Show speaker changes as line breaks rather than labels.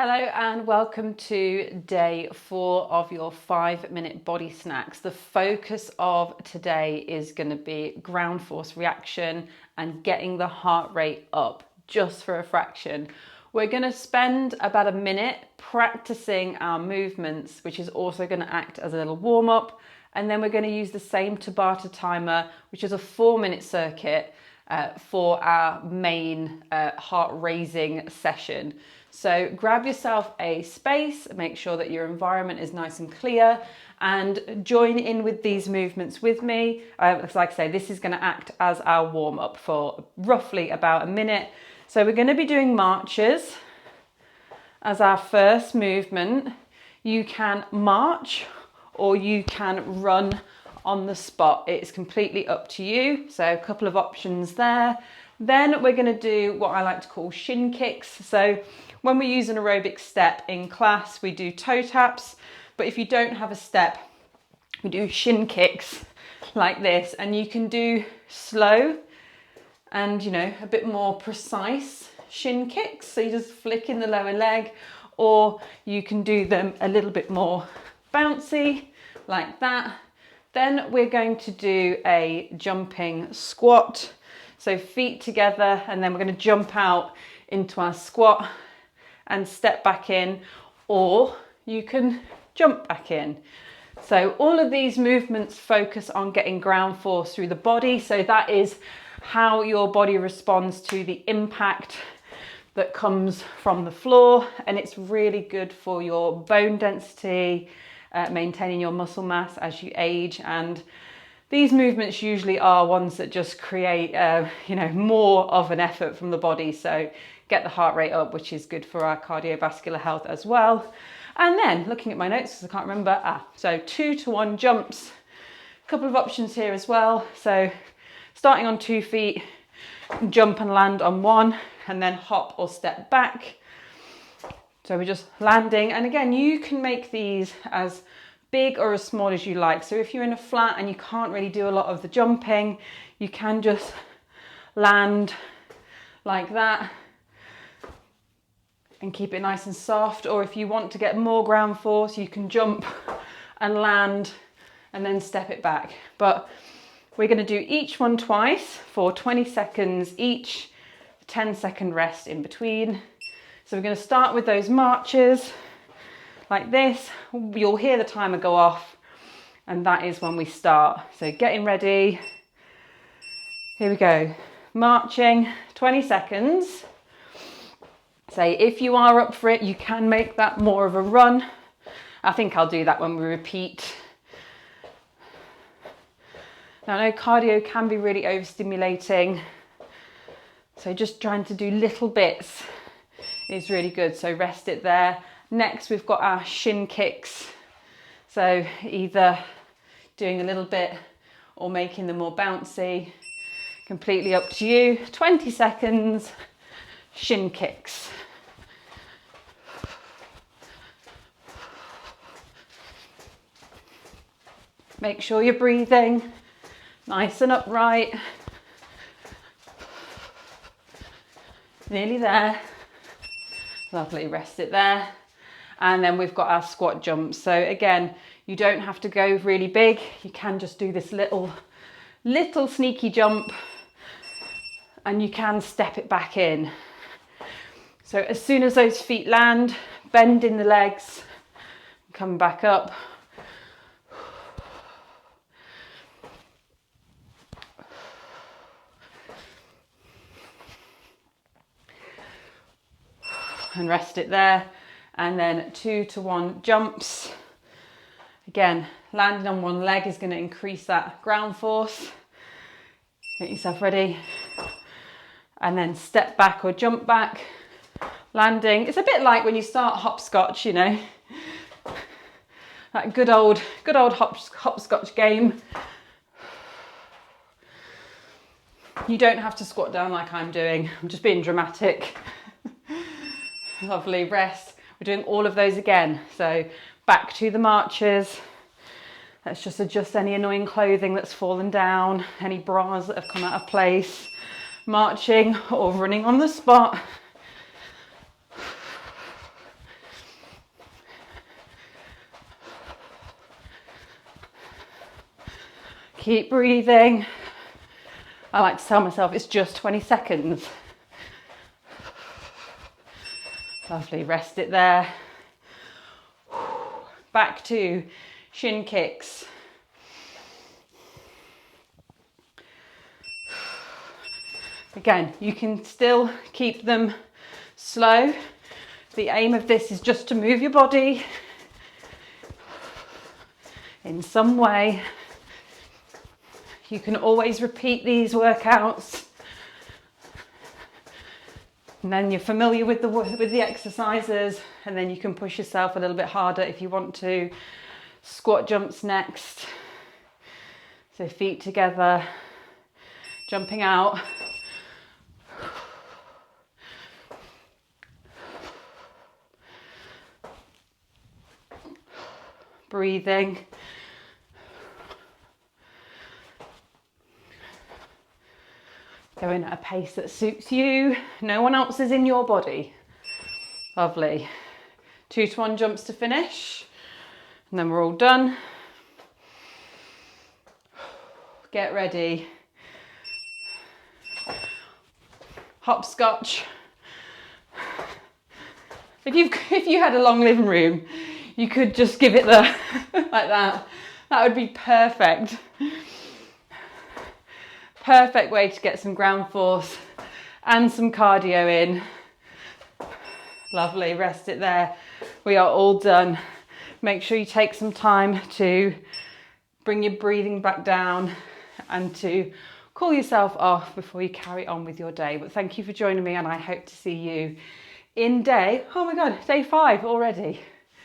Hello and welcome to day 4 of your 5-minute body snacks. The focus of today is going to be ground force reaction and getting the heart rate up just for a fraction. We're going to spend about a minute practicing our movements, which is also going to act as a little warm up. And then we're going to use the same Tabata timer, which is a 4-minute circuit for our main heart raising session. So grab yourself a space, make sure that your environment is nice and clear, and join in with these movements with me. Like I say, this is going to act as our warm up for roughly about a minute. So we're going to be doing marches as our first movement. You can march or you can run on the spot. It's completely up to you. So a couple of options there. Then we're going to do what I like to call shin kicks. So when we use an aerobic step in class, we do toe taps, but if you don't have a step, we do shin kicks like this, and you can do slow and, a bit more precise shin kicks. So you just flick in the lower leg, or you can do them a little bit more bouncy like that. Then we're going to do a jumping squat. So feet together, and then we're going to jump out into our squat and step back in, or you can jump back in. So all of these movements focus on getting ground force through the body. So that is how your body responds to the impact that comes from the floor. And it's really good for your bone density, maintaining your muscle mass as you age. And these movements usually are ones that just create, more of an effort from the body. So get the heart rate up, which is good for our cardiovascular health as well. And then looking at my notes, because I can't remember, so 2-to-1 jumps. A couple of options here as well. So starting on 2 feet, jump and land on 1, and then hop or step back. So we're just landing. And again, you can make these as big or as small as you like. So if you're in a flat and you can't really do a lot of the jumping, you can just land like that and keep it nice and soft. Or if you want to get more ground force, you can jump and land and then step it back. But we're going to do each one twice for 20 seconds each, 10-second rest in between. So we're going to start with those marches like this. You'll hear the timer go off, and that is when we start. So getting ready. Here we go. Marching, 20 seconds. Say if you are up for it, you can make that more of a run. I think I'll do that when we repeat. Now I know cardio can be really overstimulating, so just trying to do little bits is really good. So rest it there. Next, we've got our shin kicks. So either doing a little bit or making them more bouncy, completely up to you. 20 seconds, shin kicks. Make sure you're breathing nice and upright. Nearly there. Lovely, rest it there. And then we've got our squat jumps. So again, you don't have to go really big. You can just do this little sneaky jump, and you can step it back in. So as soon as those feet land, bend in the legs, come back up. And rest it there. And then 2-to-1 jumps. Again, landing on one leg is going to increase that ground force. Get yourself ready. And then step back or jump back. Landing. It's a bit like when you start hopscotch, that good old hopscotch game. You don't have to squat down like I'm doing. I'm just being dramatic. Lovely, rest. We're doing all of those again. So back to the marches. Let's just adjust any annoying clothing that's fallen down, any bras that have come out of place. Marching or running on the spot. Keep breathing. I like to tell myself it's just 20 seconds. Lovely, rest it there. Back to shin kicks. Again, you can still keep them slow. The aim of this is just to move your body in some way. You can always repeat these workouts, and then you're familiar with the exercises, and then you can push yourself a little bit harder if you want to. Squat jumps next. So feet together, jumping out. Breathing. Going at a pace that suits you. No one else is in your body. Lovely. 2 to 1 jumps to finish. And then we're all done. Get ready. Hopscotch. If you had a long living room, you could just give it the like that. That would be perfect. Perfect way to get some ground force and some cardio in. Lovely, rest it there. We are all done. Make sure you take some time to bring your breathing back down and to cool yourself off before you carry on with your day. But thank you for joining me, and I hope to see you in day 5 already.